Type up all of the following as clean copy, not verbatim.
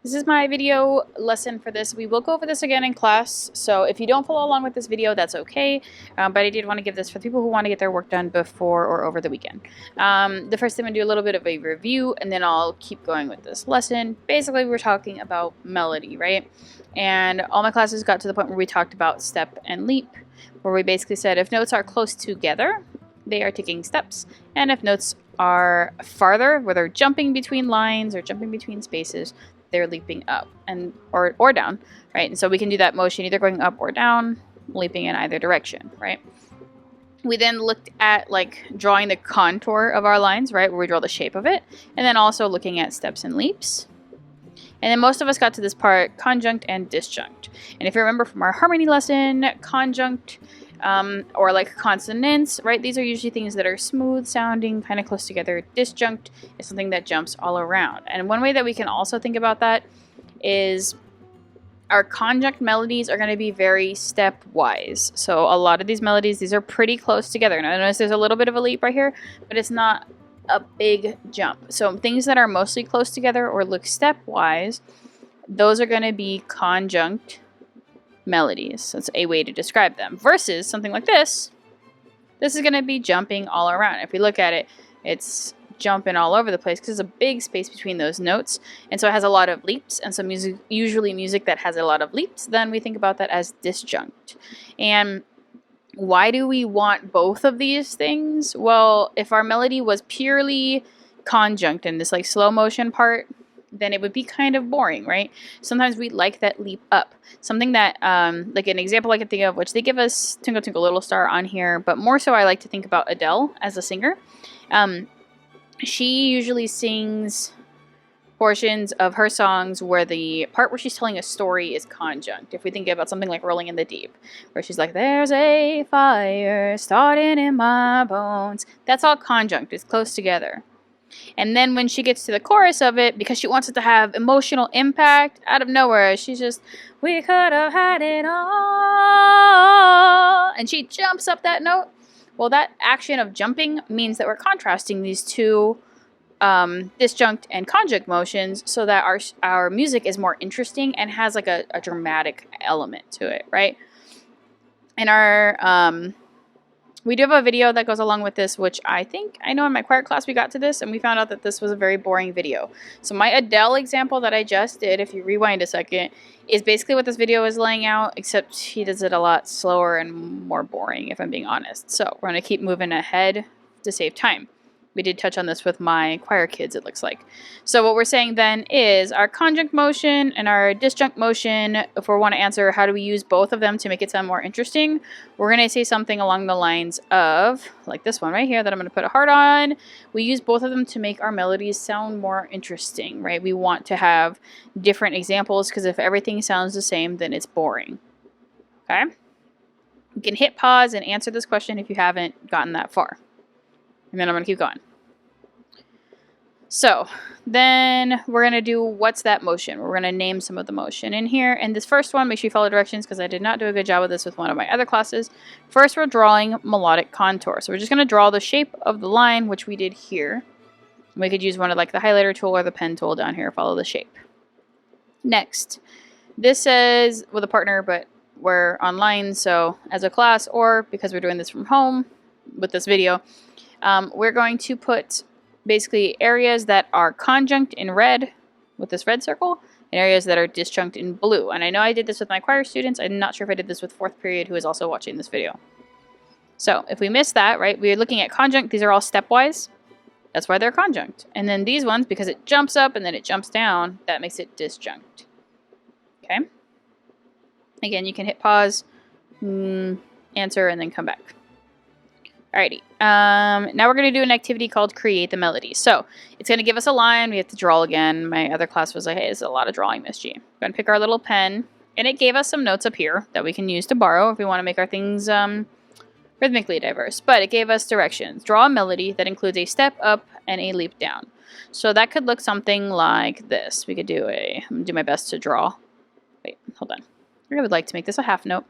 This is my video lesson for this. We will go over this again in class, so if you don't follow along with this video, that's okay. But I did want to give this for people who want to get their work done before or over the weekend. The first thing I'm going to do a little bit of a review, and then I'll keep going with this lesson. Basically, we're talking about melody, right? And all my classes got to the point where we talked about step and leap, where we basically said if notes are close together, they are taking steps, and if notes are farther, where they're jumping between lines or jumping between spaces, they're leaping up and or down, right? And so we can do that motion either going up or down, leaping in either direction, right? We then looked at like drawing the contour of our lines, right, where we draw the shape of it, and then also looking at steps and leaps. And then most of us got to this part, conjunct and disjunct. And if you remember from our harmony lesson, conjunct or like consonants, right? These are usually things that are smooth sounding, kind of close together. Disjunct is something that jumps all around. And one way that we can also think about that is our conjunct melodies are going to be very stepwise. So a lot of these melodies, these are pretty close together. And I notice there's a little bit of a leap right here, but it's not a big jump. So things that are mostly close together or look stepwise, those are going to be conjunct melodies. That's a way to describe them. Versus something like this. This is going to be jumping all around. If we look at it, it's jumping all over the place because there's a big space between those notes, and so it has a lot of leaps. And so usually music that has a lot of leaps, then we think about that as disjunct. And why do we want both of these things? Well, if our melody was purely conjunct in this like slow motion part, then it would be kind of boring, right? Sometimes we like that leap up. Something that, like an example I can think of, which they give us Twinkle Twinkle Little Star on here, but more so I like to think about Adele as a singer. She usually sings portions of her songs where the part where she's telling a story is conjunct. If we think about something like Rolling in the Deep, where she's like, there's a fire starting in my bones. That's all conjunct. It's close together. And then when she gets to the chorus of it, because she wants it to have emotional impact, out of nowhere, she's just, we could have had it all. And she jumps up that note. Well, that action of jumping means that we're contrasting these two disjunct and conjunct motions so that our music is more interesting and has like a dramatic element to it, right? And our we do have a video that goes along with this, which I know in my choir class we got to this, and we found out that this was a very boring video. So my Adele example that I just did, if you rewind a second, is basically what this video is laying out, except he does it a lot slower and more boring, if I'm being honest. So we're going to keep moving ahead to save time. We did touch on this with my choir kids, it looks like. So what we're saying then is our conjunct motion and our disjunct motion, if we want to answer how do we use both of them to make it sound more interesting, we're going to say something along the lines of, like this one right here that I'm going to put a heart on. We use both of them to make our melodies sound more interesting, right? We want to have different examples because if everything sounds the same, then it's boring. Okay? You can hit pause and answer this question if you haven't gotten that far. And then I'm going to keep going. So then we're going to do what's that motion. We're going to name some of the motion in here. And this first one, make sure you follow directions because I did not do a good job of this with one of my other classes. First, we're drawing melodic contour. So we're just going to draw the shape of the line, which we did here. We could use one of like the highlighter tool or the pen tool down here, follow the shape. Next, this says with a partner, but we're online. So as a class, or because we're doing this from home with this video, we're going to put basically areas that are conjunct in red with this red circle and areas that are disjunct in blue. And I know I did this with my choir students. I'm not sure if I did this with fourth period who is also watching this video. So if we miss that, right, we're looking at conjunct. These are all stepwise. That's why they're conjunct. And then these ones, because it jumps up and then it jumps down, that makes it disjunct. Okay? Again, you can hit pause, answer, and then come back. Alrighty, now we're going to do an activity called Create the Melody. So it's going to give us a line. We have to draw again. My other class was like, hey, it's a lot of drawing, Miss G. We're going to pick our little pen, and it gave us some notes up here that we can use to borrow if we want to make our things rhythmically diverse. But it gave us directions. Draw a melody that includes a step up and a leap down. So that could look something like this. We could do I'm going to do my best to draw. Wait, hold on. I would like to make this a half note.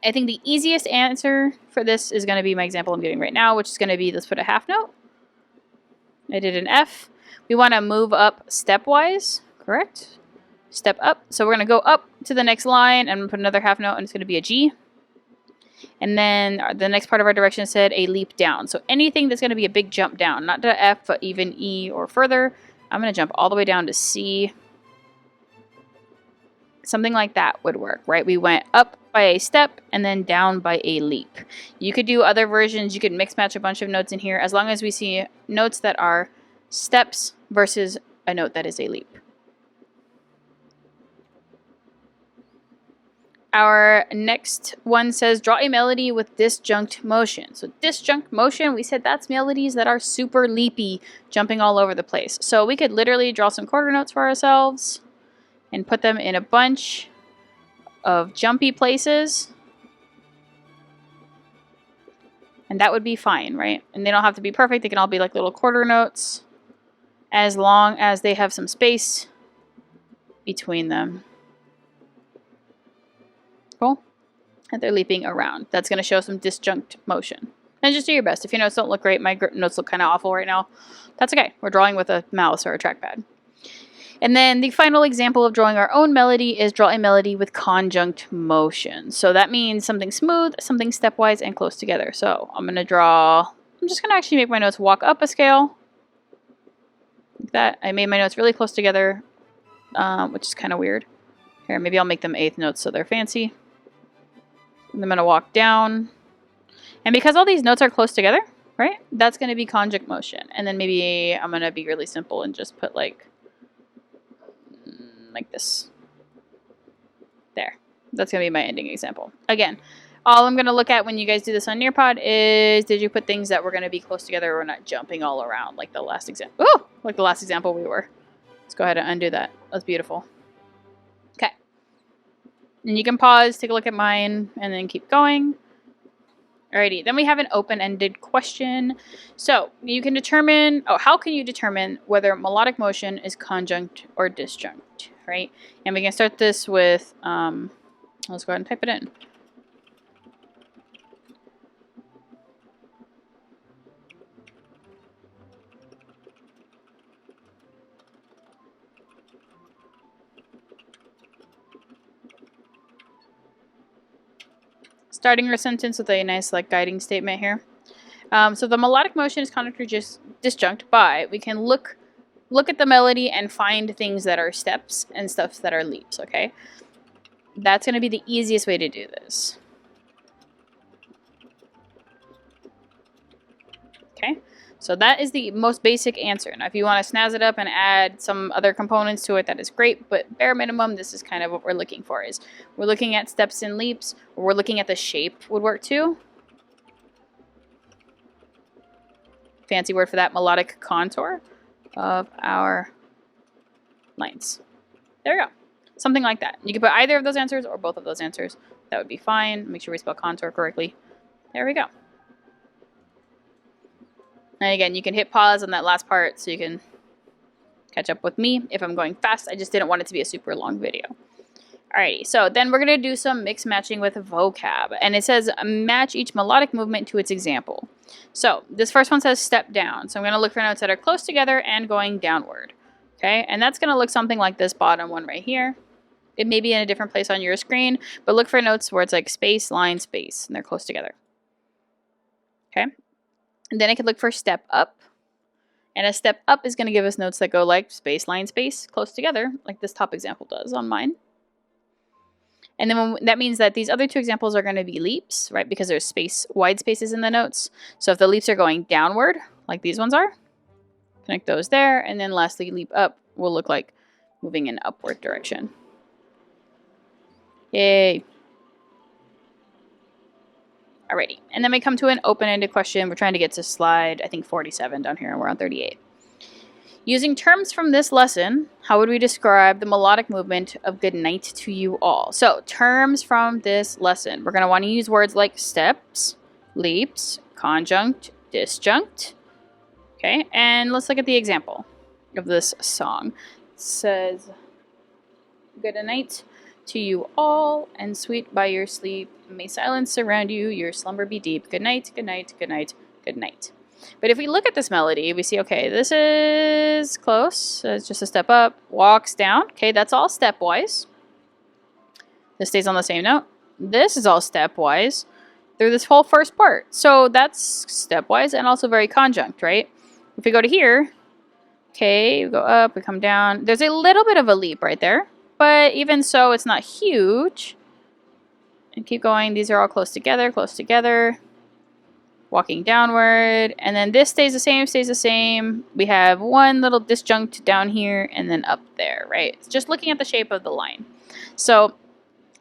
I think the easiest answer for this is going to be my example I'm giving right now, which is going to be, let's put a half note. I did an F. We want to move up stepwise, correct. Step up. So we're going to go up to the next line and put another half note, and it's going to be a G. And then the next part of our direction said a leap down. So anything that's going to be a big jump down, not to F, but even E or further. I'm going to jump all the way down to C. Something like that would work, right? We went up by a step and then down by a leap. You could do other versions. You could mix match a bunch of notes in here as long as we see notes that are steps versus a note that is a leap. Our next one says draw a melody with disjunct motion. So disjunct motion, we said that's melodies that are super leapy, jumping all over the place. So we could literally draw some quarter notes for ourselves and put them in a bunch of jumpy places. And that would be fine, right? And they don't have to be perfect. They can all be like little quarter notes as long as they have some space between them. Cool. And they're leaping around. That's going to show some disjunct motion. And just do your best. If your notes don't look great, my notes look kind of awful right now. That's okay. We're drawing with a mouse or a trackpad. And then the final example of drawing our own melody is draw a melody with conjunct motion. So that means something smooth, something stepwise, and close together. So I'm just going to actually make my notes walk up a scale. Like that. I made my notes really close together, which is kind of weird. Here, maybe I'll make them eighth notes so they're fancy. And I'm going to walk down. And because all these notes are close together, right, that's going to be conjunct motion. And then maybe I'm going to be really simple and just put like this. There. That's going to be my ending example. Again, all I'm going to look at when you guys do this on Nearpod is did you put things that were going to be close together or not jumping all around like the last example. Oh, like the last example we were. Let's go ahead and undo that. That's beautiful. Okay. And you can pause, take a look at mine, and then keep going. Alrighty, then we have an open-ended question. So you can determine, how can you determine whether melodic motion is conjunct or disjunct, right? And we can start this with, let's go ahead and type it in. Starting our sentence with a nice like guiding statement here. So the melodic motion is conjunct or disjunct by we can look at the melody and find things that are steps and stuff that are leaps, okay? That's going to be the easiest way to do this. Okay? So that is the most basic answer. Now, if you want to snazz it up and add some other components to it, that is great. But bare minimum, this is kind of what we're looking for. Is we're looking at steps and leaps. Or we're looking at the shape would work too. Fancy word for that, melodic contour of our lines. There we go. Something like that. You can put either of those answers or both of those answers. That would be fine. Make sure we spell contour correctly. There we go. And again, you can hit pause on that last part so you can catch up with me if I'm going fast. I just didn't want it to be a super long video. Alrighty, so then we're going to do some mix matching with vocab. And it says match each melodic movement to its example. So this first one says step down. So I'm going to look for notes that are close together and going downward. Okay, and that's going to look something like this bottom one right here. It may be in a different place on your screen, but look for notes where it's like space, line, space, and they're close together. Okay. And then I could look for step up. And a step up is going to give us notes that go like space, line, space, close together, like this top example does on mine. And then that means that these other two examples are going to be leaps, right? Because there's wide spaces in the notes. So if the leaps are going downward, like these ones are, connect those there. And then lastly, leap up will look like moving in upward direction. Yay. Alrighty, and then we come to an open-ended question. We're trying to get to slide, I think, 47 down here, and we're on 38. Using terms from this lesson, how would we describe the melodic movement of good night to you all? So, terms from this lesson. We're going to want to use words like steps, leaps, conjunct, disjunct. Okay, and let's look at the example of this song. It says, good night to you all, and sweet by your sleep, may silence surround you, your slumber be deep. Good night, good night, good night, good night. But if we look at this melody, we see, okay, this is close. So it's just a step up, walks down. Okay, that's all stepwise. This stays on the same note. This is all stepwise through this whole first part. So that's stepwise and also very conjunct, right? If we go to here, okay, we go up, we come down. There's a little bit of a leap right there, but even so, it's not huge. And keep going. These are all close together. Walking downward, and then this stays the same. We have one little disjunct down here and then up there, right? It's just looking at the shape of the line. So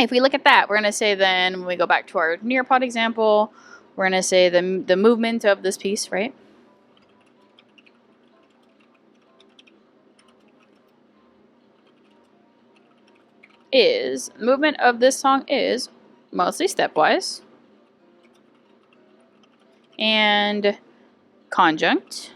if we look at that, we're going to say then, when we go back to our Nearpod example, we're going to say the movement of this piece, right? Movement of this song is mostly stepwise and conjunct.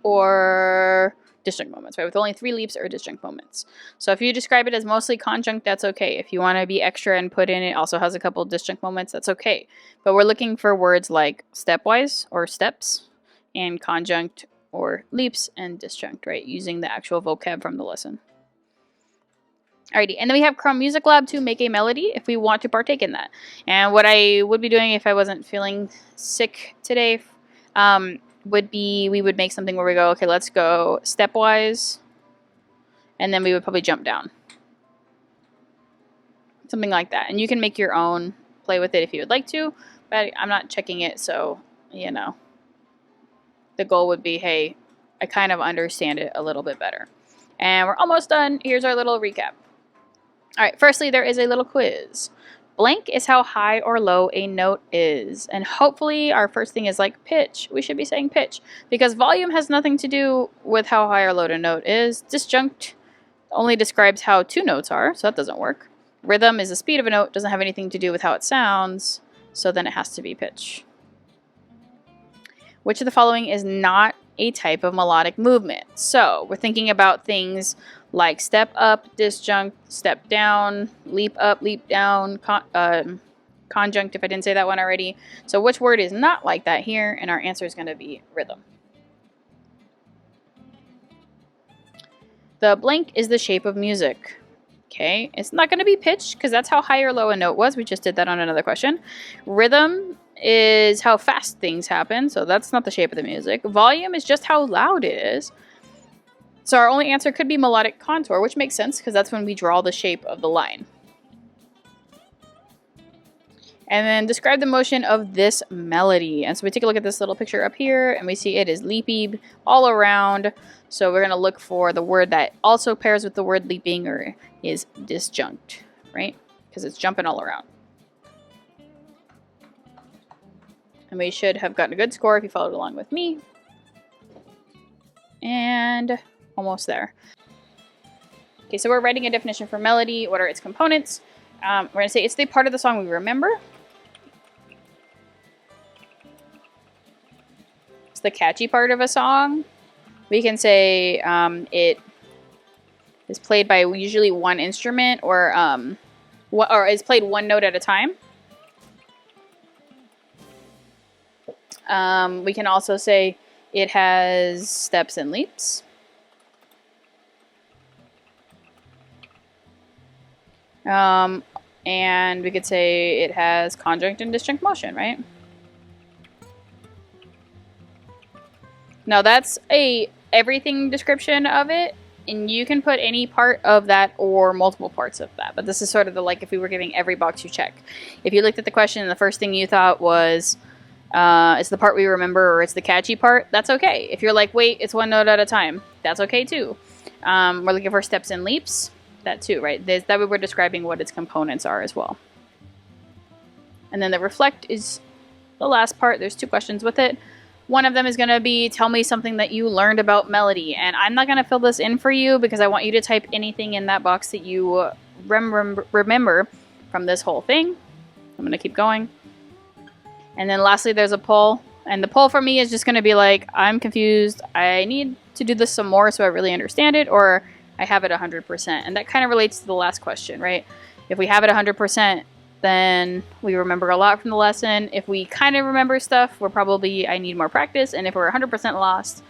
Or disjunct moments, right? With only 3 leaps or disjunct moments. So if you describe it as mostly conjunct, that's okay. If you want to be extra and put in it also has a couple disjunct moments, that's okay. But we're looking for words like stepwise or steps and conjunct or leaps and disjunct, right? Using the actual vocab from the lesson. Alrighty, and then we have Chrome Music Lab to make a melody if we want to partake in that. And what I would be doing if I wasn't feeling sick today would be we would make something where we go, okay, let's go stepwise, and then we would probably jump down. Something like that. And you can make your own, play with it if you would like to, but I'm not checking it, so, you know. The goal would be, hey, I kind of understand it a little bit better. And we're almost done. Here's our little recap. All right, firstly, there is a little quiz. Blank is how high or low a note is. And hopefully our first thing is like pitch. We should be saying pitch because volume has nothing to do with how high or low a note is. Disjunct only describes how 2 notes are, so that doesn't work. Rhythm is the speed of a note, doesn't have anything to do with how it sounds, so then it has to be pitch. Which of the following is not a type of melodic movement? So we're thinking about things like step up, disjunct, step down, leap up, leap down, conjunct if I didn't say that one already. So which word is not like that here? And our answer is going to be rhythm. The blank is the shape of music. Okay, it's not going to be pitch because that's how high or low a note was. We just did that on another question. Rhythm is how fast things happen, so that's not the shape of the music. Volume is just how loud it is. So our only answer could be melodic contour, which makes sense because that's when we draw the shape of the line. And then describe the motion of this melody. And so we take a look at this little picture up here and we see it is leapy all around. So we're going to look for the word that also pairs with the word leaping or is disjunct, right? Because it's jumping all around. And we should have gotten a good score if you followed along with me. And almost there. Okay, so we're writing a definition for melody. What are its components? We're going to say it's the part of the song we remember. It's the catchy part of a song. We can say it is played by usually one instrument or is played one note at a time. We can also say it has steps and leaps. And we could say it has conjunct and disjunct motion, right? Now that's a everything description of it, and you can put any part of that or multiple parts of that. But this is sort of the like if we were giving every box you check. If you looked at the question and the first thing you thought was it's the part we remember or it's the catchy part, that's okay. If you're like, wait, it's one note at a time, that's okay too. We're looking for steps and leaps, that too, right? That way we're describing what its components are as well. And then the reflect is the last part. There's 2 questions with it. One of them is going to be, tell me something that you learned about melody. And I'm not going to fill this in for you because I want you to type anything in that box that you remember from this whole thing. I'm going to keep going. And then lastly, there's a poll. And the poll for me is just going to be like, I'm confused. I need to do this some more so I really understand it, or I have it 100%. And that kind of relates to the last question, right? If we have it 100%, then we remember a lot from the lesson. If we kind of remember stuff, I need more practice. And if we're 100% lost,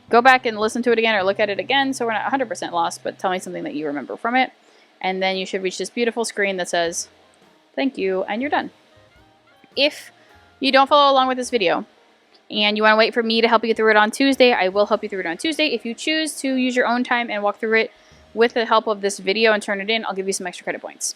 go back and listen to it again or look at it again so we're not 100% lost, but tell me something that you remember from it. And then you should reach this beautiful screen that says, thank you, and you're done. If you don't follow along with this video and you want to wait for me to help you get through it on Tuesday, I will help you through it on Tuesday. If you choose to use your own time and walk through it with the help of this video and turn it in, I'll give you some extra credit points.